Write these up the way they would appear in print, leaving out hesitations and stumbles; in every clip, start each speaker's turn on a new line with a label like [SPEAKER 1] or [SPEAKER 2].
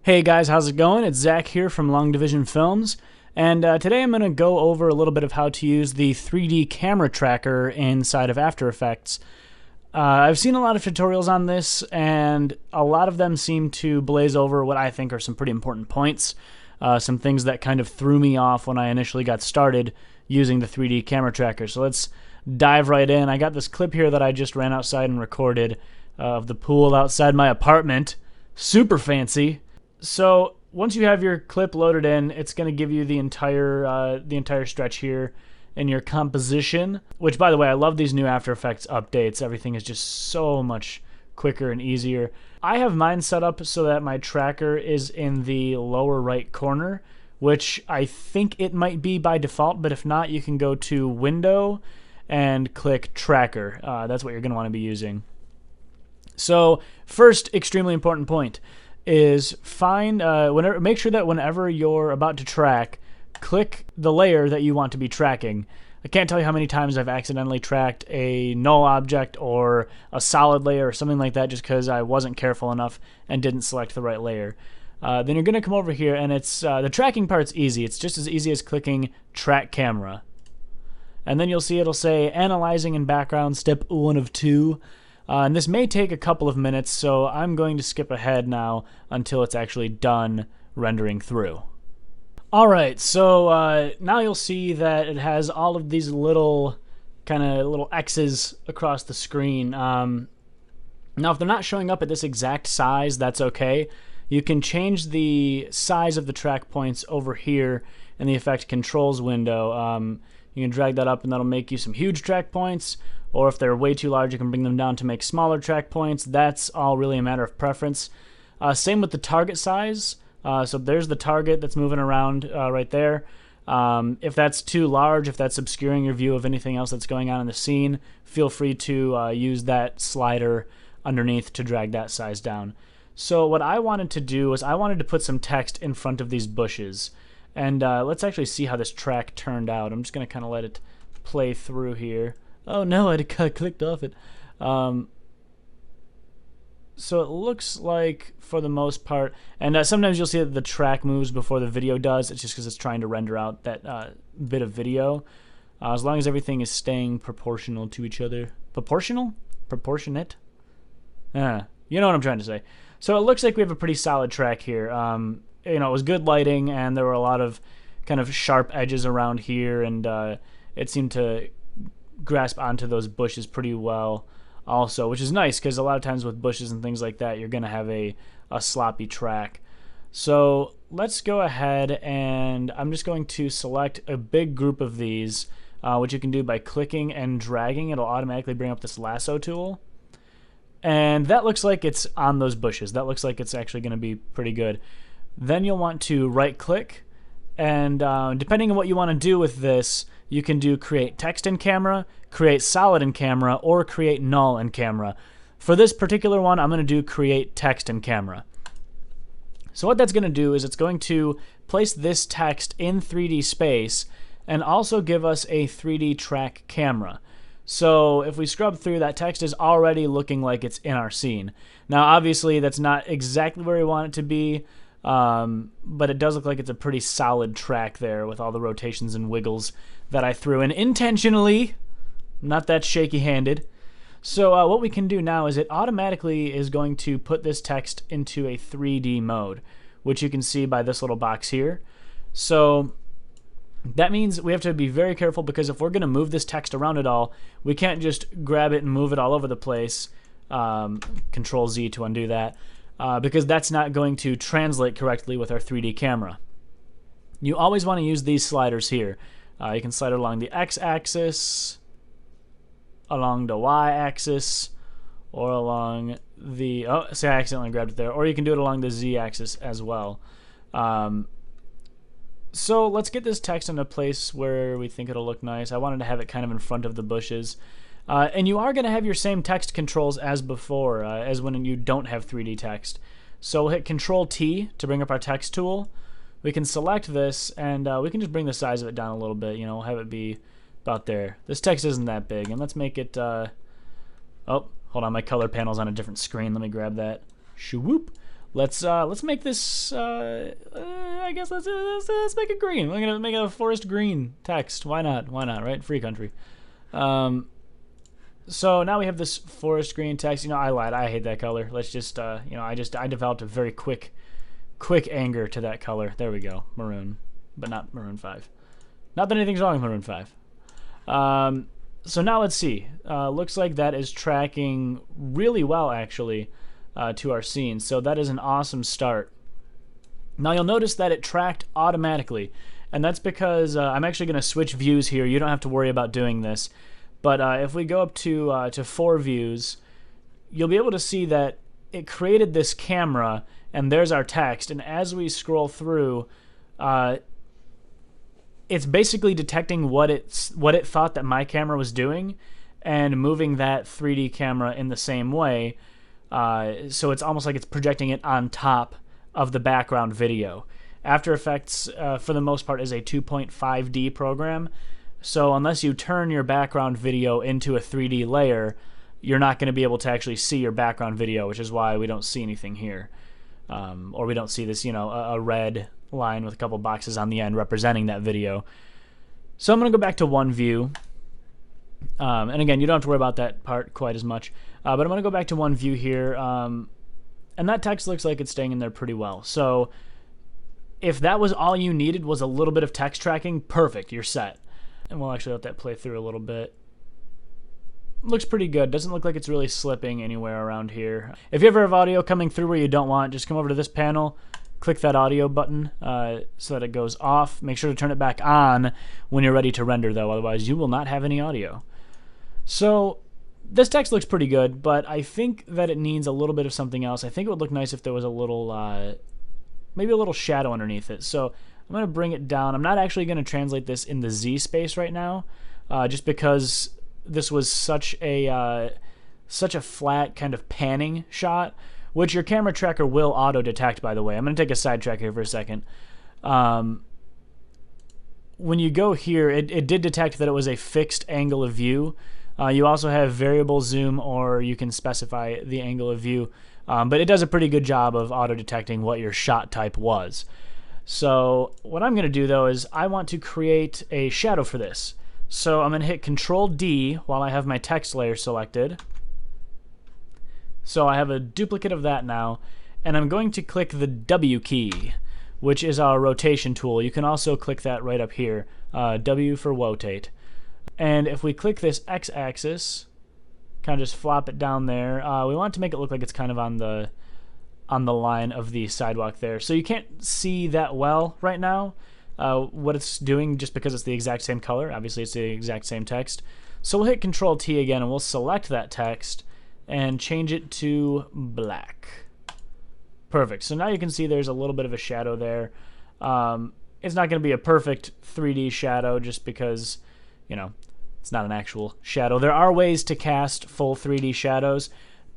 [SPEAKER 1] Hey guys, how's it going? It's Zach here from Long Division Films, and today I'm going to go over a little bit of how to use the 3D camera tracker inside of After Effects. I've seen a lot of tutorials on this, and a lot of them seem to blaze over what I think are some pretty important points, some things that kind of threw me off when I initially got started using the 3D camera tracker. So let's dive right in. I got this clip here that I just ran outside and recorded of the pool outside my apartment. Super fancy. So once you have your clip loaded in, it's going to give you the entire stretch here in your composition, which, by the way, I love these new After Effects updates. Everything is just so much quicker and easier. I have mine set up so that my tracker is in the lower right corner, which I think it might be by default, but if not, you can go to Window and click Tracker. That's what you're going to want to be using. So first, extremely important point is make sure that whenever you're about to track, click the layer that you want to be tracking. I can't tell you how many times I've accidentally tracked a null object or a solid layer or something like that just because I wasn't careful enough and didn't select the right layer. Then you're going to come over here, and it's the tracking part's easy. It's just as easy as clicking Track Camera. And then you'll see it'll say Analyzing in Background, Step 1 of 2. And this may take a couple of minutes, so I'm going to skip ahead now until it's actually done rendering through. Alright, so now you'll see that it has all of these little X's across the screen. Now if they're not showing up at this exact size, that's okay. You can change the size of the track points over here in the Effect Controls window. You can drag that up and that'll make you some huge track points, or if they're way too large, you can bring them down to make smaller track points. That's all really a matter of preference. Same with the target size. So there's the target that's moving around right there. If that's too large, if that's obscuring your view of anything else that's going on in the scene, feel free to use that slider underneath to drag that size down. So what I wanted to do was I wanted to put some text in front of these bushes. And let's actually see how this track turned out. I'm just going to kind of let it play through here. Oh no, I clicked off it. So it looks like, for the most part, and sometimes you'll see that the track moves before the video does. It's just because it's trying to render out that bit of video. As long as everything is staying proportional to each other. Proportional? Proportionate? You know what I'm trying to say. So it looks like we have a pretty solid track here. It was good lighting, and there were a lot of kind of sharp edges around here, and it seemed to grasp onto those bushes pretty well also, which is nice because a lot of times with bushes and things like that, you're going to have a sloppy track. So let's go ahead, and I'm just going to select a big group of these, which you can do by clicking and dragging. It'll automatically bring up this lasso tool. And that looks like it's on those bushes. That looks like it's actually going to be pretty good. Then you'll want to right click, and depending on what you want to do with this, you can do Create Text in Camera, Create Solid in Camera, or Create Null in Camera. For this particular one, I'm going to do Create Text in Camera. So what that's going to do is it's going to place this text in 3D space and also give us a 3D track camera. So if we scrub through, that text is already looking like it's in our scene. Now obviously that's not exactly where we want it to be, but it does look like it's a pretty solid track there with all the rotations and wiggles that I threw in intentionally, not that shaky-handed. So what we can do now is it automatically is going to put this text into a 3D mode, which you can see by this little box here. So that means we have to be very careful, because if we're going to move this text around at all, we can't just grab it and move it all over the place. Control Z to undo that. Because that's not going to translate correctly with our 3D camera. You always want to use these sliders here. You can slide it along the X-axis, along the Y-axis, or along the... Oh, see, I accidentally grabbed it there. Or you can do it along the Z-axis as well. So let's get this text in a place where we think it'll look nice. I wanted to have it kind of in front of the bushes. And you are going to have your same text controls as before, as when you don't have 3D text. So we'll hit Control T to bring up our text tool. We can select this, and we can just bring the size of it down a little bit. Have it be about there. This text isn't that big, and let's make it... oh, hold on, my color panel's on a different screen. Let me grab that. Shoo-whoop. Let's make this. I guess let's make it green. We're gonna make a forest green text. Why not? Why not? Right? Free country. So now we have this forest green text. You know, I lied. I hate that color. Let's just, you know, I developed a very quick anger to that color. There we go. Maroon, but not Maroon 5. Not that anything's wrong with Maroon 5. So now let's see. Looks like that is tracking really well, actually, to our scene. So that is an awesome start. Now you'll notice that it tracked automatically, and that's because I'm actually going to switch views here. You don't have to worry about doing this. But if we go up to 4 views, you'll be able to see that it created this camera, and there's our text. And as we scroll through, it's basically detecting what it thought that my camera was doing, and moving that 3D camera in the same way. So it's almost like it's projecting it on top of the background video. After Effects, for the most part, is a 2.5D program. So unless you turn your background video into a 3D layer, you're not going to be able to actually see your background video, which is why we don't see anything here. Or we don't see this, you know, a red line with a couple boxes on the end representing that video. So I'm going to go back to one view. And again, you don't have to worry about that part quite as much. But I'm going to go back to one view here. And that text looks like it's staying in there pretty well. So if that was all you needed, was a little bit of text tracking, perfect, you're set. And we'll actually let that play through a little bit. Looks pretty good. Doesn't look like it's really slipping anywhere around here. If you ever have audio coming through where you don't want, just come over to this panel, click that audio button so that it goes off. Make sure to turn it back on when you're ready to render, though. Otherwise, you will not have any audio. So this text looks pretty good, but I think that it needs a little bit of something else. I think it would look nice if there was a little, maybe a little shadow underneath it. So I'm going to bring it down. I'm not actually going to translate this in the Z space right now, just because this was such a flat kind of panning shot, which your camera tracker will auto-detect, by the way. I'm going to take a sidetrack here for a second. When you go here, it did detect that it was a fixed angle of view. You also have variable zoom, or you can specify the angle of view, but it does a pretty good job of auto-detecting what your shot type was. So what I'm going to do, though, is I want to create a shadow for this. So I'm going to hit Control-D while I have my text layer selected. So I have a duplicate of that now, and I'm going to click the W key, which is our rotation tool. You can also click that right up here, W for rotate. And if we click this X-axis, kind of just flop it down there, we want to make it look like it's kind of on the line of the sidewalk there. So you can't see that well right now what it's doing, just because it's the exact same color. Obviously it's the exact same text. So we'll hit Control-T again, and we'll select that text and change it to black. Perfect. So now you can see there's a little bit of a shadow there. It's not going to be a perfect 3D shadow just because, you know, it's not an actual shadow. There are ways to cast full 3D shadows.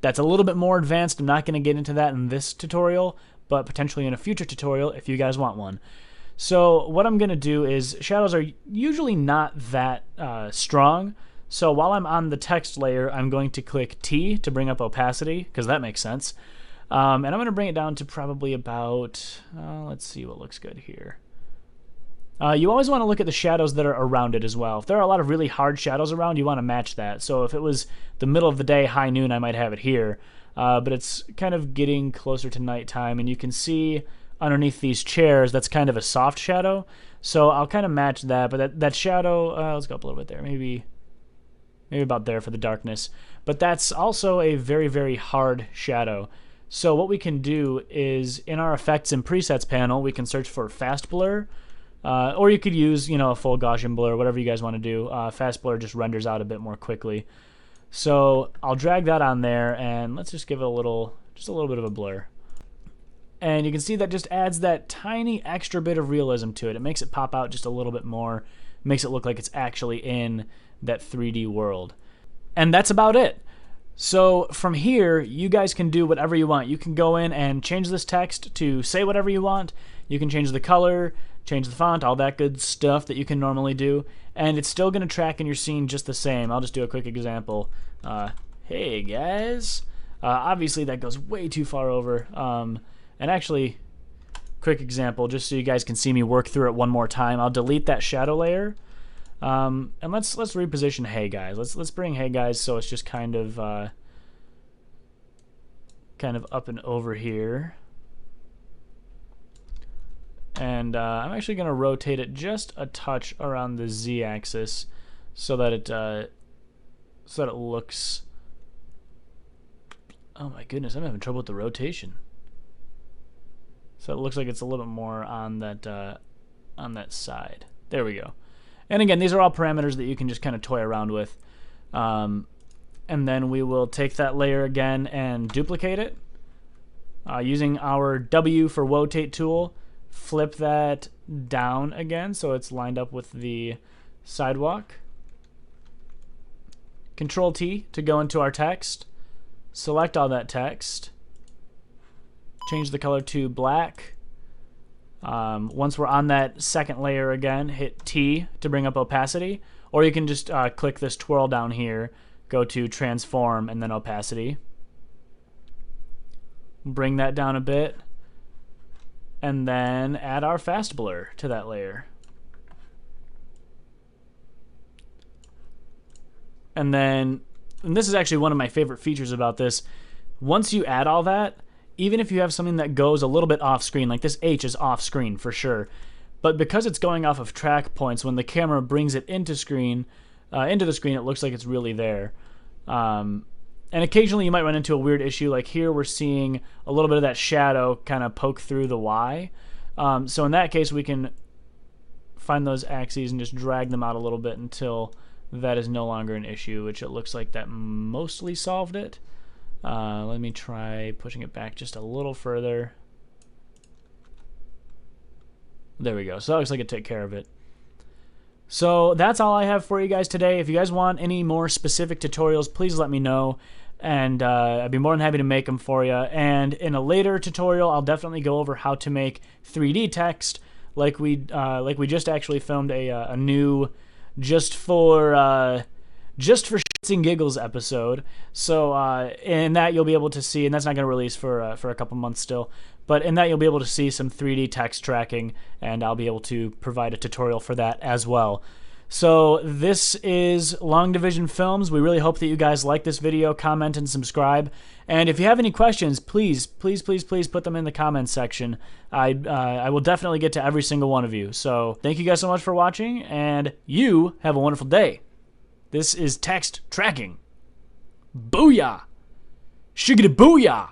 [SPEAKER 1] That's a little bit more advanced. I'm not going to get into that in this tutorial, but potentially in a future tutorial if you guys want one. So what I'm going to do is, shadows are usually not that strong. So while I'm on the text layer, I'm going to click T to bring up opacity, because that makes sense. And I'm going to bring it down to probably about, let's see what looks good here. You always want to look at the shadows that are around it as well. If there are a lot of really hard shadows around, you want to match that. So if it was the middle of the day, high noon, I might have it here. But it's kind of getting closer to nighttime, and you can see underneath these chairs, that's kind of a soft shadow. So I'll kind of match that, but that shadow, let's go up a little bit there, maybe about there for the darkness. But that's also a very, very hard shadow. So what we can do is, in our effects and presets panel, we can search for fast blur, or you could use, you know, a full Gaussian blur, whatever you guys want to do. Fast blur just renders out a bit more quickly. So I'll drag that on there, and let's just give it just a little bit of a blur. And you can see that just adds that tiny extra bit of realism to it. It makes it pop out just a little bit more, makes it look like it's actually in that 3D world. And that's about it. So from here, you guys can do whatever you want. You can go in and change this text to say whatever you want. You can change the color, change the font, all that good stuff that you can normally do. And it's still going to track in your scene just the same. I'll just do a quick example. Hey guys. Obviously that goes way too far over. And actually, quick example, just so you guys can see me work through it one more time. I'll delete that shadow layer. And let's reposition Hey Guys. Let's bring Hey Guys so it's just kind of up and over here. And I'm actually going to rotate it just a touch around the Z-axis so that it looks. Oh my goodness, I'm having trouble with the rotation. So it looks like it's a little bit more on that side. There we go. And again, these are all parameters that you can just kind of toy around with. And then we will take that layer again and duplicate it. Using our W for rotate tool, flip that down again so it's lined up with the sidewalk. Control T to go into our text. Select all that text. Change the color to black. Once we're on that second layer again, hit T to bring up opacity. Or you can just click this twirl down here, go to transform, and then opacity. Bring that down a bit. And then add our fast blur to that layer. And this is actually one of my favorite features about this. Once you add all that, even if you have something that goes a little bit off screen, like this H is off screen for sure, but because it's going off of track points, when the camera brings it into the screen, it looks like it's really there. And occasionally you might run into a weird issue, like here we're seeing a little bit of that shadow kind of poke through the Y. So in that case, we can find those axes and just drag them out a little bit until that is no longer an issue, which it looks like that mostly solved it. Let me try pushing it back just a little further. There we go. So that looks like it took care of it. So that's all I have for you guys today. If you guys want any more specific tutorials, please let me know, and I'd be more than happy to make them for you. And in a later tutorial, I'll definitely go over how to make 3D text, like we just actually filmed a new just for shits and giggles episode. So in that you'll be able to see, and that's not going to release for a couple months still, but in that you'll be able to see some 3D text tracking, and I'll be able to provide a tutorial for that as well. So this is Long Division Films. We really hope that you guys like this video, comment, and subscribe. And if you have any questions, please put them in the comments section. I will definitely get to every single one of you. So thank you guys so much for watching, and you have a wonderful day. This is text tracking. Booyah! Shiggity booyah!